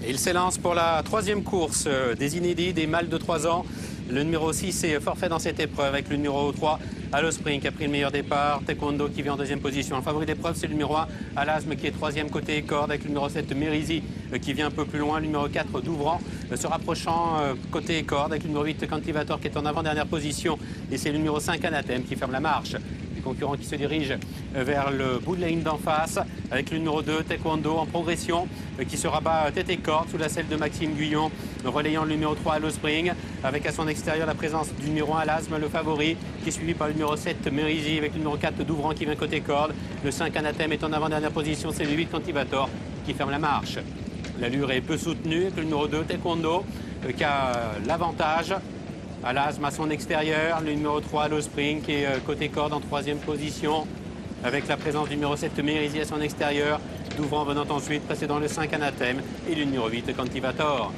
Et il s'élance pour la troisième course des inédits, des mâles de 3 ans. Le numéro 6 est forfait dans cette épreuve avec le numéro 3, Allo Spring, qui a pris le meilleur départ. Taekwondo qui vient en deuxième position. Le favori d'épreuve, c'est le numéro 1, Alasme, qui est troisième côté corde, avec le numéro 7, Mérizi, qui vient un peu plus loin. Le numéro 4, Douvran, se rapprochant côté corde, avec le numéro 8, Cantivator, qui est en avant-dernière position. Et c'est le numéro 5, Anathème, qui ferme la marche. Les concurrents qui se dirigent vers le bout de la ligne d'en face, avec le numéro 2, Taekwondo, en progression, qui se rabat tête et corde sous la selle de Maxime Guyon, relayant le numéro 3, Allo Spring, avec à son extérieur la présence du numéro 1, Alasme, le favori, qui est suivi par le numéro 7, Mérizi, avec le numéro 4, Douvran, qui vient côté corde. Le 5, Anathème, est en avant-dernière position, c'est le 8, Cantivator, qui ferme la marche. L'allure est peu soutenue, avec le numéro 2, Taekwondo, qui a l'avantage. Alasme à son extérieur, le numéro 3, Allo Spring, qui est côté corde en troisième position, avec la présence du numéro 7, Mérizi, à son extérieur. Douvran venant ensuite, précédant le 5, Anathème, et le numéro 8, Cantivator.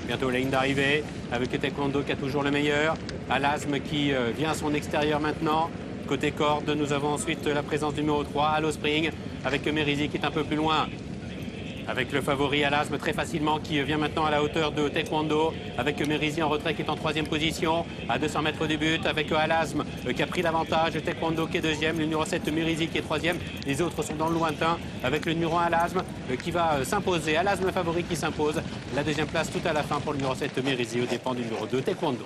Bientôt la ligne d'arrivée, avec Taekwondo qui a toujours le meilleur. Alasme qui vient à son extérieur maintenant. Côté corde, nous avons ensuite la présence du numéro 3, Allo Spring, avec Mérizi qui est un peu plus loin. Avec le favori Alasme très facilement qui vient maintenant à la hauteur de Taekwondo, avec Mérizi en retrait qui est en troisième position, à 200 mètres du but, avec Alasme qui a pris l'avantage, Taekwondo qui est deuxième, le numéro 7 Mérizi qui est troisième, les autres sont dans le lointain, avec le numéro 1 Alasme qui va s'imposer, Alasme le favori qui s'impose, la deuxième place tout à la fin pour le numéro 7 Mérizi aux dépens du numéro 2 Taekwondo.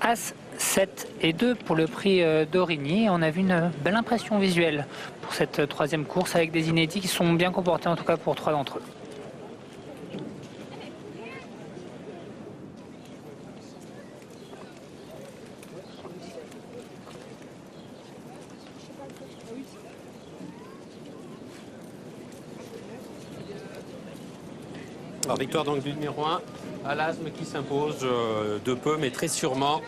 As 7 et 2 pour le prix d'Origny. On a vu une belle impression visuelle pour cette troisième course avec des inédits qui sont bien comportés, en tout cas pour 3 d'entre eux. Alors, victoire donc du numéro 1, Alasme qui s'impose de peu mais très sûrement